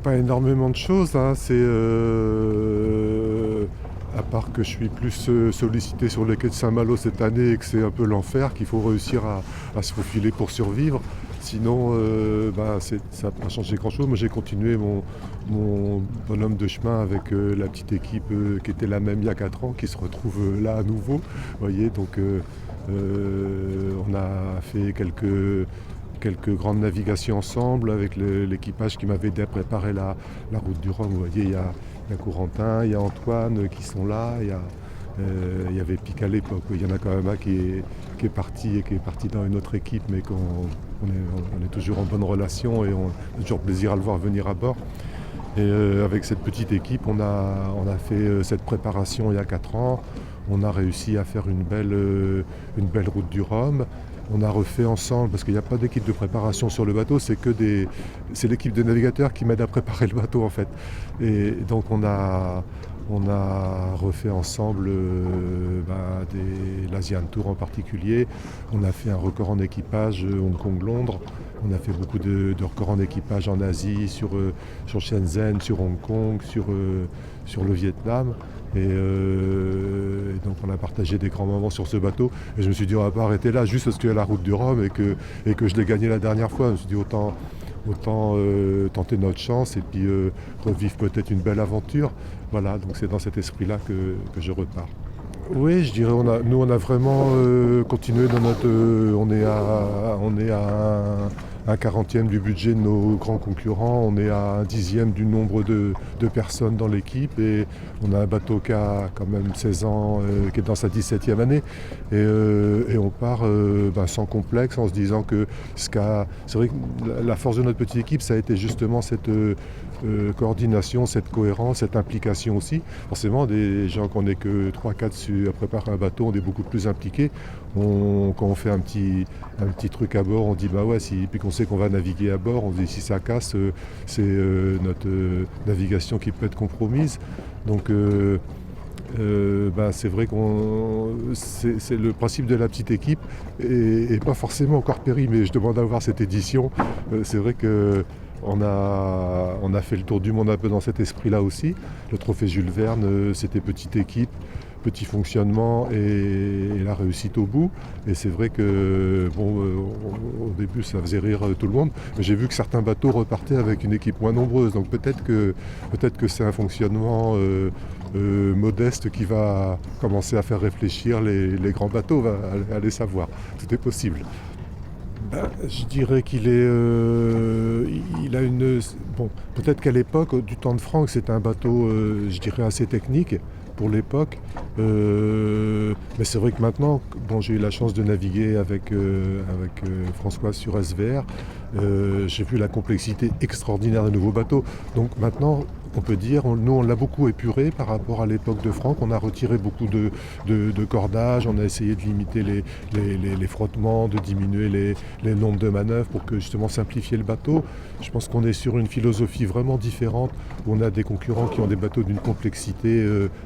Pas énormément de choses, hein. À part que je suis plus sollicité sur les quais de Saint-Malo cette année et que c'est un peu l'enfer, qu'il faut réussir à se faufiler pour survivre. Sinon, ça n'a pas changé grand-chose. Moi, j'ai continué mon bonhomme de chemin avec la petite équipe qui était la même il y a 4 ans, qui se retrouve là à nouveau. Vous voyez, donc on a fait quelques grandes navigations ensemble avec l'équipage qui m'avait aidé à préparer la route du Rhum. Vous voyez, il y a Corentin, il y a Antoine qui sont là, il y avait Pic à l'époque. Il y en a quand même un qui est parti et qui est parti dans une autre équipe, mais on est toujours en bonne relation et on a toujours plaisir à le voir venir à bord. Et avec cette petite équipe, on a fait cette préparation il y a 4 ans. On a réussi à faire une belle route du Rhum. On a refait ensemble, parce qu'il n'y a pas d'équipe de préparation sur le bateau, c'est l'équipe de navigateurs qui m'aide à préparer le bateau en fait. Et donc on a refait ensemble l'Asian Tour en particulier. On a fait un record en équipage Hong Kong-Londres. On a fait beaucoup de records en équipage en Asie, sur Shenzhen, sur Hong Kong, sur le Vietnam. Et donc on a partagé des grands moments sur ce bateau. Et je me suis dit on va pas arrêter là juste parce qu'il y a la route du Rhum et que je l'ai gagné la dernière fois. Je me suis dit autant tenter notre chance et puis revivre peut-être une belle aventure. Voilà, donc c'est dans cet esprit-là que je repars. Oui, je dirais, nous on a vraiment continué dans notre. On est à un 40e du budget de nos grands concurrents, on est à un 10e du nombre de personnes dans l'équipe et on a un bateau qui a quand même 16 ans, qui est dans sa 17e année et on part sans complexe en se disant que c'est vrai que la force de notre petite équipe, ça a été justement cette coordination, cette cohérence, cette implication aussi. Forcément, des gens qu'on n'est que 3-4 à préparer un bateau, on est beaucoup plus impliqués. Quand on fait un petit truc à bord, on dit bah ouais, puis qu'on sait qu'on va naviguer à bord, on dit si ça casse, c'est notre navigation qui peut être compromise. Donc c'est vrai c'est le principe de la petite équipe et pas forcément encore périmé. Je demande à voir cette édition. C'est vrai que on a fait le tour du monde un peu dans cet esprit-là aussi. Le trophée Jules Verne, c'était petite équipe, petit fonctionnement et la réussite au bout. Et c'est vrai que au début ça faisait rire tout le monde, mais j'ai vu que certains bateaux repartaient avec une équipe moins nombreuse. Donc peut-être que c'est un fonctionnement modeste qui va commencer à faire réfléchir les grands bateaux, allez savoir. Tout est possible. Je dirais il a une. Bon, peut-être qu'à l'époque, du temps de Franck, c'était un bateau, je dirais, assez technique pour l'époque. Mais c'est vrai que maintenant, j'ai eu la chance de naviguer avec François sur SVR. J'ai vu la complexité extraordinaire des nouveaux bateaux. Donc maintenant, on peut dire, nous on l'a beaucoup épuré par rapport à l'époque de Franck. On a retiré beaucoup de cordages, on a essayé de limiter les frottements, de diminuer les nombres de manœuvres pour que justement simplifier le bateau. Je pense qu'on est sur une philosophie vraiment différente où on a des concurrents qui ont des bateaux d'une complexité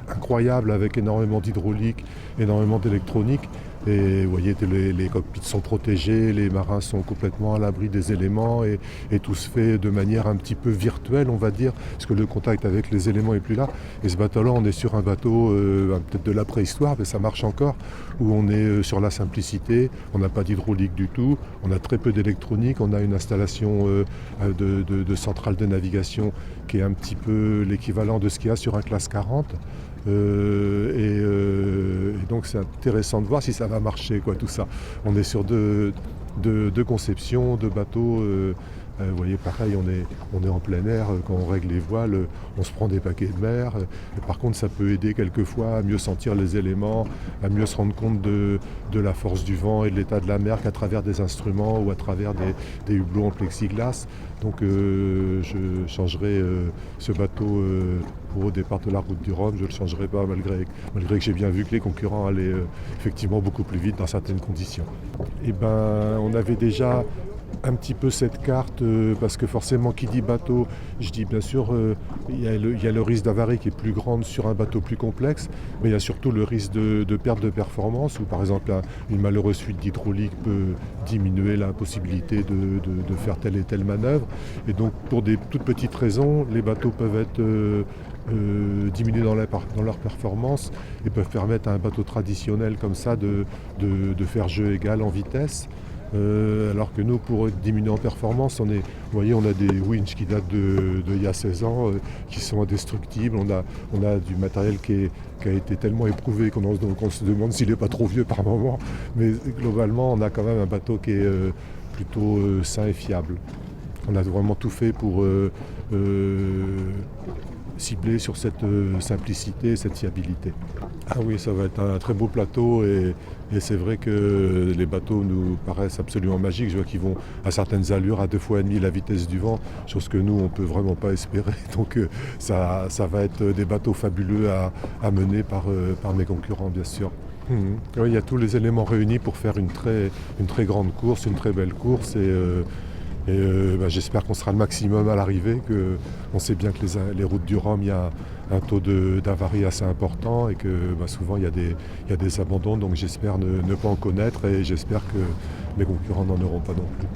incroyable avec énormément d'hydraulique, énormément d'électronique. Et vous voyez, les cockpits sont protégés, les marins sont complètement à l'abri des éléments et tout se fait de manière un petit peu virtuelle, on va dire, parce que le contact avec les éléments est plus là. Et ce bateau-là, on est sur un bateau peut-être de la préhistoire, mais ça marche encore, où on est sur la simplicité, on n'a pas d'hydraulique du tout, on a très peu d'électronique, on a une installation de centrale de navigation qui est un petit peu l'équivalent de ce qu'il y a sur un classe 40. Et donc c'est intéressant de voir si ça va marcher, tout ça. On est sur deux conceptions de bateaux. Vous voyez, pareil, on est en plein air. Quand on règle les voiles, on se prend des paquets de mer. Et par contre, ça peut aider quelquefois à mieux sentir les éléments, à mieux se rendre compte de la force du vent et de l'état de la mer qu'à travers des instruments ou à travers des hublots en plexiglas. Donc je changerai ce bateau pour au départ de la route du Rhum. Je ne le changerai pas malgré que j'ai bien vu que les concurrents allaient effectivement beaucoup plus vite dans certaines conditions. Et on avait déjà un petit peu cette carte, parce que forcément qui dit bateau, je dis bien sûr, il y a le risque d'avarie qui est plus grande sur un bateau plus complexe, mais il y a surtout le risque de perte de performance, où par exemple une malheureuse fuite d'hydraulique peut diminuer la possibilité de faire telle et telle manœuvre. Et donc pour des toutes petites raisons, les bateaux peuvent être diminués dans leur performance et peuvent permettre à un bateau traditionnel comme ça de faire jeu égal en vitesse. Alors que nous, pour diminuer en performance, vous voyez, on a des winches qui datent il y a 16 ans, qui sont indestructibles. On a du matériel qui a été tellement éprouvé qu'on se demande s'il n'est pas trop vieux par moment. Mais globalement, on a quand même un bateau qui est plutôt sain et fiable. On a vraiment tout fait pour cibler sur cette simplicité, cette fiabilité. Ah oui, ça va être un très beau plateau et c'est vrai que les bateaux nous paraissent absolument magiques. Je vois qu'ils vont à certaines allures à 2,5 fois la vitesse du vent, chose que nous on ne peut vraiment pas espérer. Donc ça va être des bateaux fabuleux à mener par mes concurrents, bien sûr. Oui, il y a tous les éléments réunis pour faire une très grande course, une très belle course. J'espère qu'on sera le maximum à l'arrivée, on sait bien que les routes du Rhum, il y a un taux d'avarie assez important et que souvent il y a des abandons, donc j'espère ne pas en connaître et j'espère que mes concurrents n'en auront pas non plus.